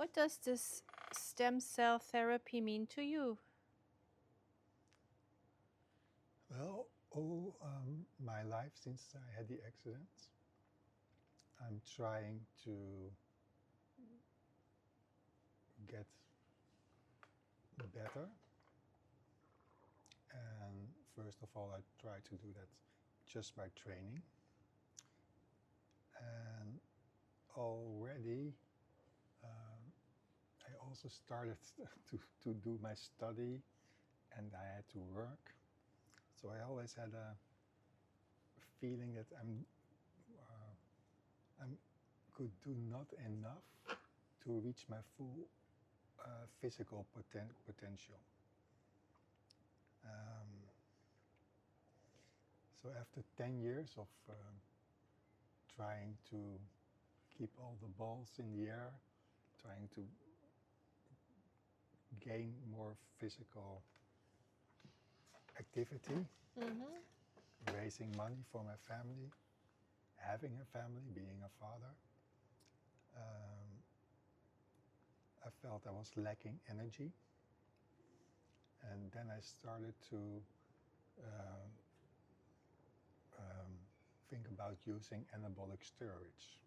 What does this stem cell therapy mean to you? Well, all my life since I had the accident, I'm trying to get better. And first of all, I try to do that just by training. And already, I also started to do my study, and I had to work. So I always had a feeling that I'm could do not enough to reach my full physical potential. Um, so after 10 years of trying to keep all the balls in the air, trying to gain more physical activity, Mm-hmm. raising money for my family, having a family, being a father, um, I felt I was lacking energy. And then I started to um, um, think about using anabolic steroids,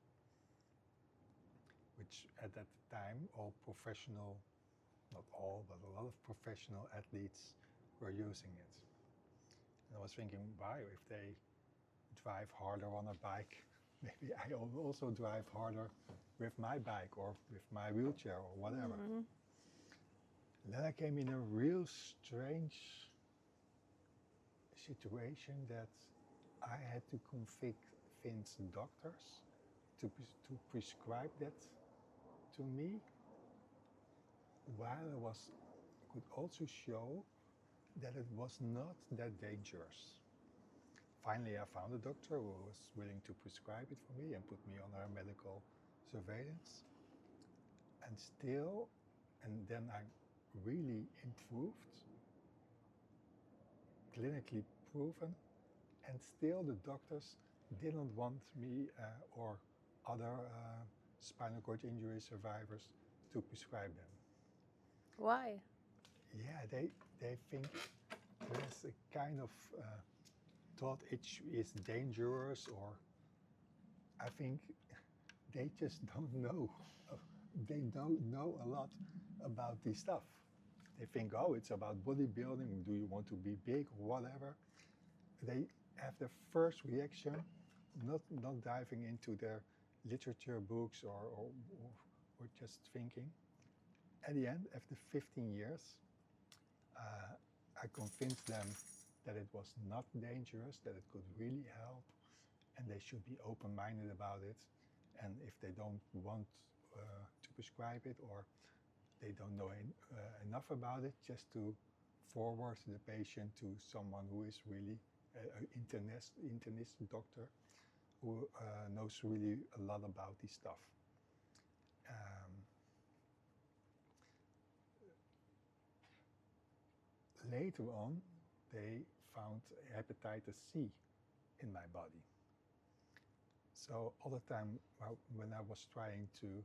which at that time all professional, not all, but a lot of professional athletes were using it. And I was thinking, why, if they drive harder on a bike, maybe I will also drive harder with my bike or with my wheelchair or whatever. Mm-hmm. And then I came in a real strange situation that I had to convince doctors to prescribe that to me, while could also show that it was not that dangerous. Finally, I found a doctor who was willing to prescribe it for me and put me on a medical surveillance. And still, and then I really improved, clinically proven, and still the doctors didn't want me or other spinal cord injury survivors to prescribe them. Why? Yeah, they think there's a kind of thought it is dangerous, or I think they just don't know. They don't know a lot about this stuff. They think, oh, it's about bodybuilding. Do you want to be big or whatever? They have the first reaction, not diving into their literature books or just thinking. At the end, after 15 years, I convinced them that it was not dangerous, that it could really help, and they should be open-minded about it. And if they don't want to prescribe it, or they don't know enough about it, just to forward the patient to someone who is really an internist doctor who knows really a lot about this stuff. Um, Later on, they found hepatitis C in my body. So all the time when I was trying to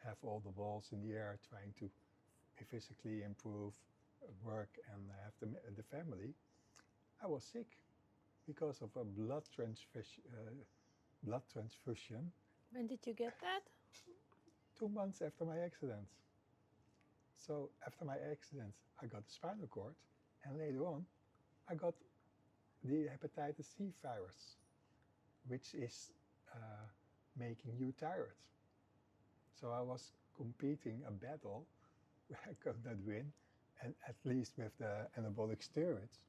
have all the balls in the air, trying to physically improve, work and have the family, I was sick because of a blood transfusion When did you get that? 2 months after my accident. So after my accident, I got the spinal cord, and later on, I got the hepatitis C virus, which is making you tired. So I was competing a battle where I could not win, and at least with the anabolic steroids,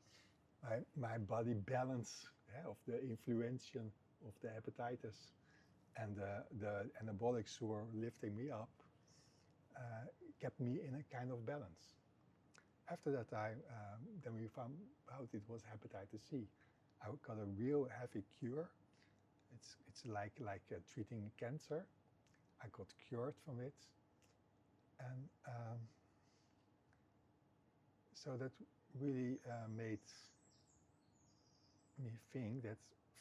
my body balance of the influenza of the hepatitis and the anabolics who were lifting me up kept me in a kind of balance. After that time, then we found out it was hepatitis C. I got a real heavy cure. It's like treating cancer. I got cured from it, and so that really made me think that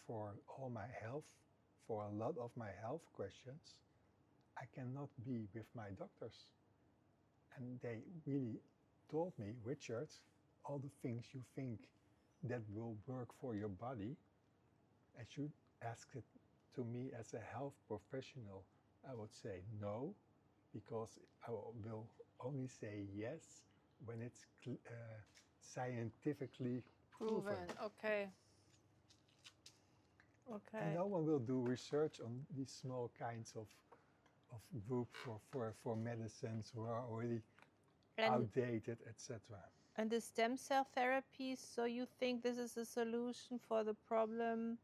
for all my health, for a lot of my health questions, I cannot be with my doctors. And they really told me, Richard, all the things you think that will work for your body, as you ask it to me as a health professional, I would say no, because I will only say yes when it's scientifically proven. Okay. And Okay. no one will do research on these small kinds of groups for medicines who are already And outdated, etc. and the stem cell therapy, so you think this is a solution for the problem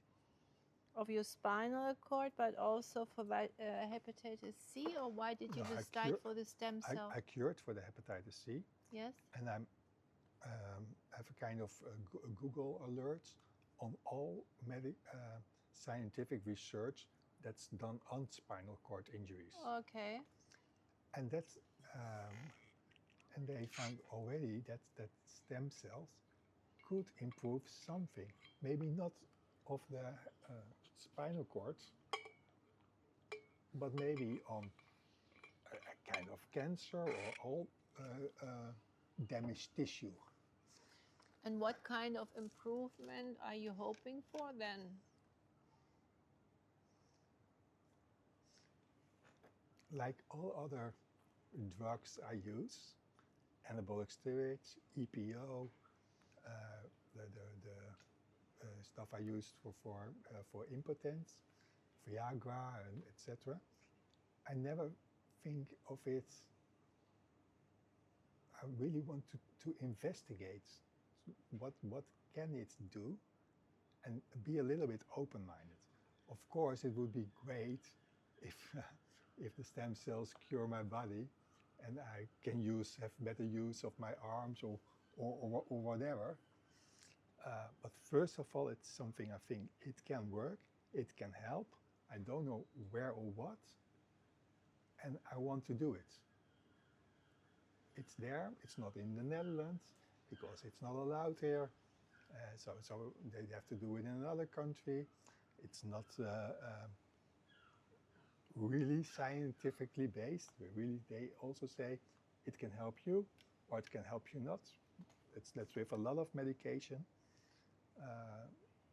of your spinal cord, but also for hepatitis C, or why did you No, decide for the stem cell? I cured for the hepatitis C, Yes. and I have a kind of Google alerts on all scientific research that's done on spinal cord injuries. Okay. And that's and they found already that stem cells could improve something, maybe not of the spinal cord, but maybe on a kind of cancer or all damaged tissue. And what kind of improvement are you hoping for then? Like all other drugs I use, anabolic steroids, EPO, the stuff I used for impotence, Viagra, and etc. I never think of it. I really want to investigate what can it do, and be a little bit open-minded. Of course, it would be great if if the stem cells cure my body, and I can have better use of my arms or whatever. But first of all, it's something I think it can work, it can help. I don't know where or what, and I want to do it. It's there, it's not in the Netherlands, because it's not allowed here. So they have to do it in another country. It's not really scientifically based. They also say it can help you or it can help you not. That's with a lot of medication.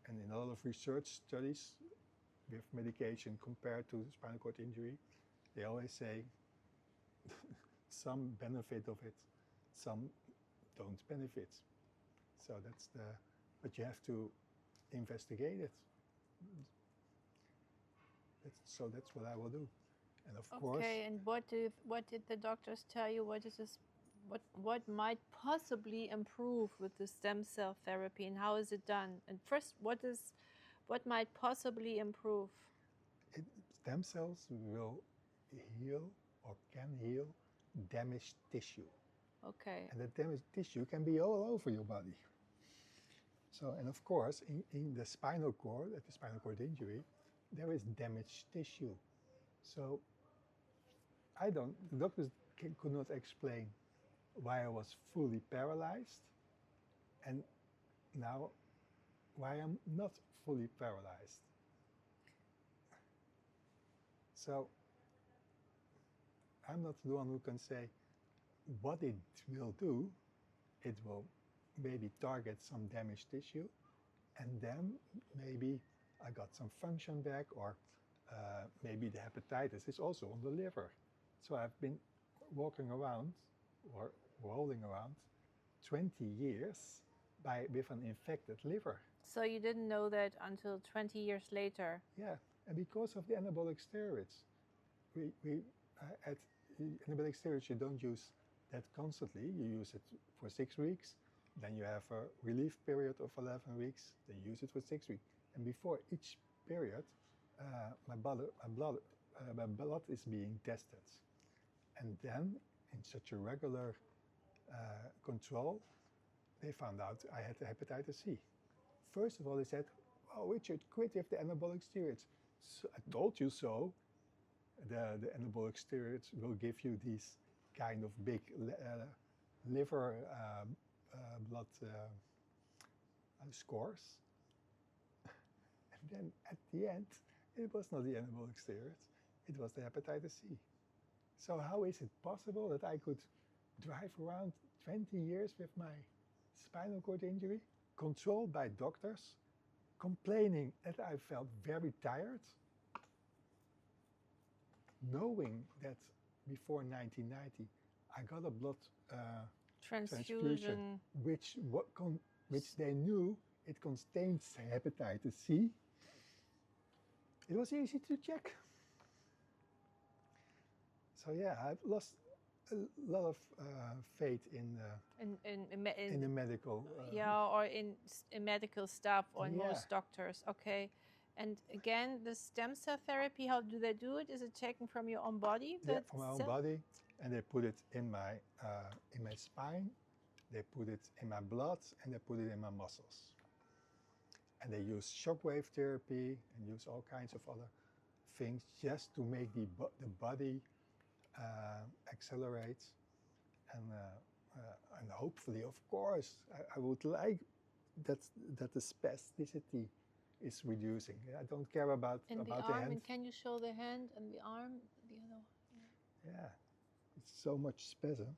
And in a lot of research studies with medication compared to spinal cord injury, they always say some benefit of it, some don't benefit. So but you have to investigate it. That's what I will do. And of course. Okay, and what did the doctors tell you? What might possibly improve with the stem cell therapy, and how is it done? And first, what might possibly improve? Stem cells will heal or can heal damaged tissue. Okay. And the damaged tissue can be all over your body. So, and of course, in the spinal cord, at the spinal cord injury, there is damaged tissue. So, the doctors could not explain why I was fully paralyzed, and now why I'm not fully paralyzed. So, I'm not the one who can say what it will do. It will maybe target some damaged tissue, and then maybe I got some function back, or maybe the hepatitis is also on the liver. So I've been walking around or rolling around 20 years with an infected liver. So you didn't know that until 20 years later? Yeah, and because of the anabolic steroids, at anabolic steroids you don't use that constantly. You use it for 6 weeks, then you have a relief period of 11 weeks, then you use it for 6 weeks. And before each period, my blood is being tested. And then, in such a regular control, they found out I had hepatitis C. First of all, they said, "Oh, Richard, quit with the anabolic steroids." So, I told you so. The anabolic steroids will give you these kind of big liver blood scores. And then at the end, it was not the anabolic steroids, it was the hepatitis C. So how is it possible that I could drive around 20 years with my spinal cord injury, controlled by doctors, complaining that I felt very tired, knowing that before 1990 I got a blood transfusion, Transfusion. which they knew it contains hepatitis C. It was easy to check. So yeah, I've lost a lot of faith in the medical. Yeah, or in medical staff or in Yeah. most doctors. Okay. And again, the stem cell therapy, how do they do it? Is it taken from your own body? Yeah, from my own body, and they put it in my spine, they put it in my blood, and they put it in my muscles. And they use shockwave therapy and use all kinds of other things just to make the body accelerate, and hopefully, of course, I would like that the spasticity is reducing. I don't care about in the the arm. hand. And can you show the hand and the arm? The other. Yeah, it's so much spasm.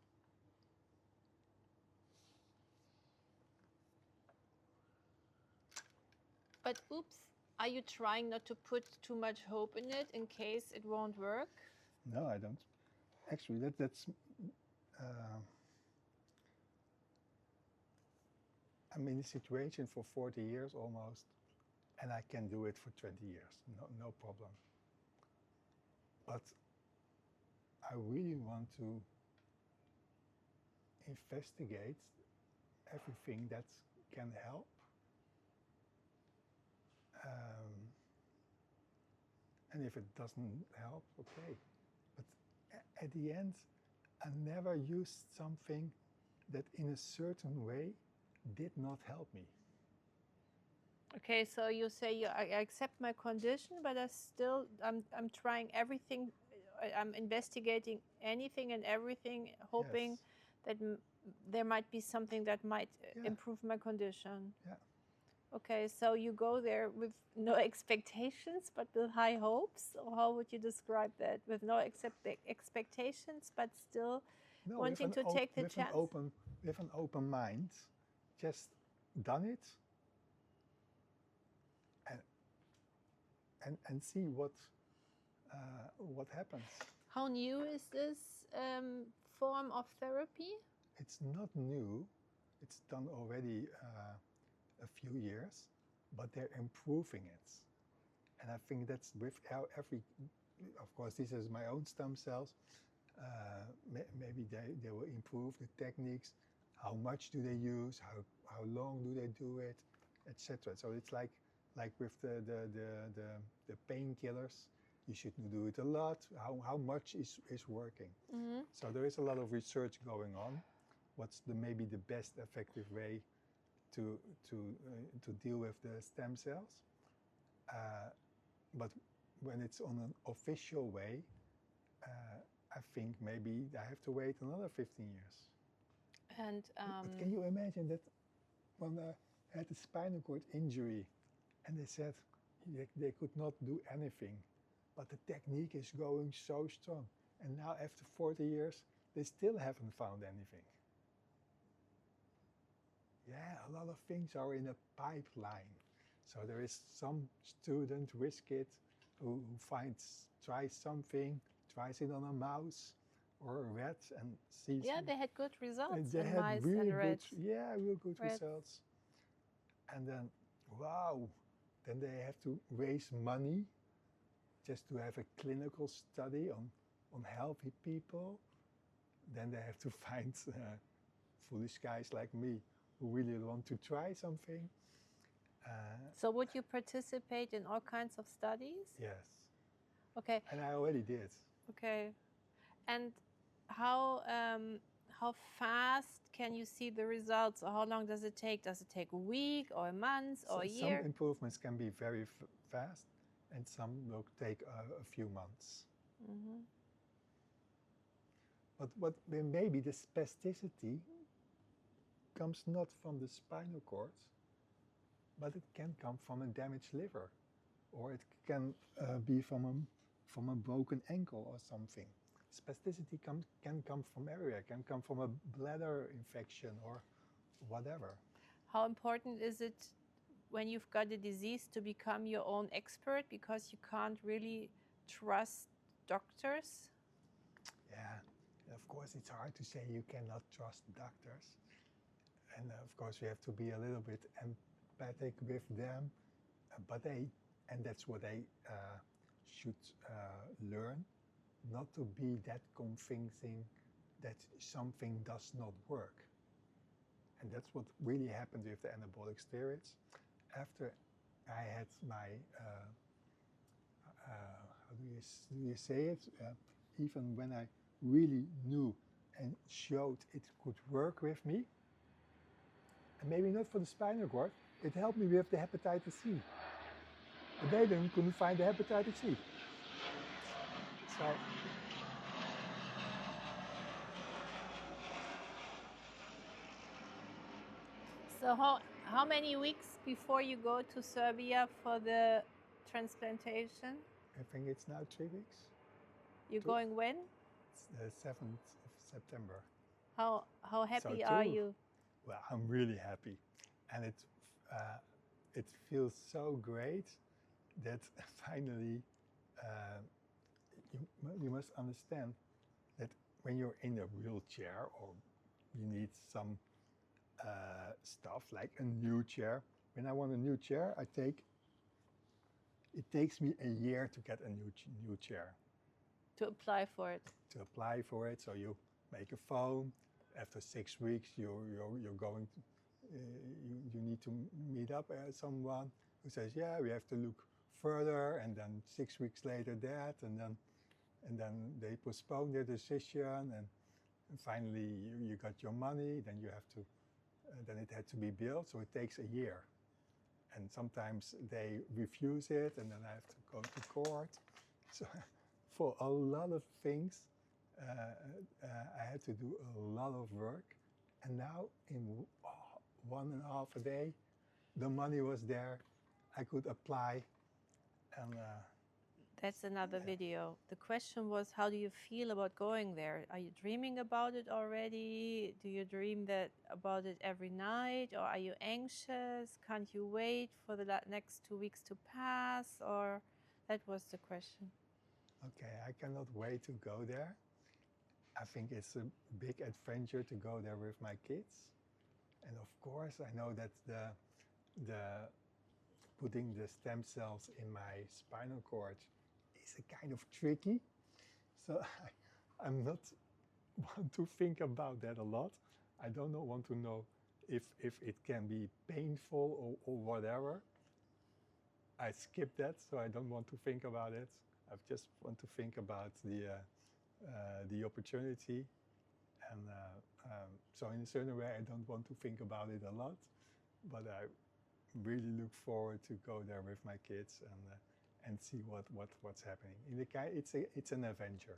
But oops, are you trying not to put too much hope in it in case it won't work? No, I don't. Actually, that's. I'm in this situation for 40 years almost, and I can do it for 20 years, no problem. But I really want to investigate everything that can help. And if it doesn't help, okay. But at the end, I never used something that in a certain way did not help me. Okay, so you say I accept my condition, but I'm trying everything. I'm investigating anything and everything, hoping that there might be something that might improve my condition. Yeah. Okay, so you go there with no expectations, but with high hopes, or how would you describe that? With no expectations, but still wanting to take the chance? With an open mind, just done it, and see what happens. How new is this form of therapy? It's not new. It's done already a few years, but they're improving it. And I think that's with every, of course, this is my own stem cells. Maybe they will improve the techniques. How much do they use? How long do they do it, etc. So it's like with the painkillers, you should do it a lot. How much is working? Mm-hmm. So there is a lot of research going on. What's maybe the best effective way to deal with the stem cells? But when it's on an official way, I think maybe I have to wait another 15 years. And but can you imagine that when I had a spinal cord injury and they said they could not do anything, but the technique is going so strong. And now after 40 years, they still haven't found anything. Yeah, a lot of things are in a pipeline. So there is some student risk it who tries something, tries it on a mouse or a rat and sees. Yeah, they had good results they in had mice really and rats. real good Rats. results. And then, wow, then they have to raise money just to have a clinical study on healthy people. Then they have to find foolish guys like me who really want to try something. So would you participate in all kinds of studies? Yes. Okay. And I already did. Okay. And how fast can you see the results, or how long does it take? Does it take a week or a month or a year? Some improvements can be very fast, and some will take a few months. Mm-hmm. But maybe the spasticity comes not from the spinal cord, but it can come from a damaged liver, or it can be from a broken ankle or something. spasticity can come from everywhere. Can come from a bladder infection or whatever. How important is it when you've got a disease to become your own expert, because you can't really trust doctors? Yeah, of course it's hard to say you cannot trust doctors. And of course we have to be a little bit empathic with them, and that's what they should learn, not to be that convincing that something does not work. And that's what really happened with the anabolic steroids. After I had my, how do you say it? Even when I really knew and showed it could work with me, and maybe not for the spinal cord, it helped me with the hepatitis C. But they then couldn't find the hepatitis C. So how many weeks before you go to Serbia for the transplantation? I think it's now 3 weeks. You're going when? It's the 7th of September. How happy are you? Well, I'm really happy, and it feels so great that finally you must understand that when you're in a wheelchair or you need some stuff like a new chair. When I want a new chair, it takes me a year to get a new chair. To apply for it. To apply for it, so you make a phone. After 6 weeks, you're going to, you need to meet up someone who says, yeah, we have to look further, and then 6 weeks later that, and then they postpone their decision, and finally you got your money. Then you have to, then it had to be built, so it takes a year. And sometimes they refuse it, and then I have to go to court. So for a lot of things, I had to do a lot of work. And now in 1.5 days, the money was there. I could apply. And that's another video. The question was, how do you feel about going there? Are you dreaming about it already? Do you dream about it every night? Or are you anxious? Can't you wait for the next 2 weeks to pass? Or that was the question. Okay, I cannot wait to go there. I think it's a big adventure to go there with my kids. And of course, I know that the putting the stem cells in my spinal cord is a kind of tricky. So I'm not want to think about that a lot. I don't want to know if it can be painful or whatever. I skip that, so I don't want to think about it. I just want to think about the opportunity, and so in a certain way, I don't want to think about it a lot, but I really look forward to go there with my kids and see what's happening. It's an adventure.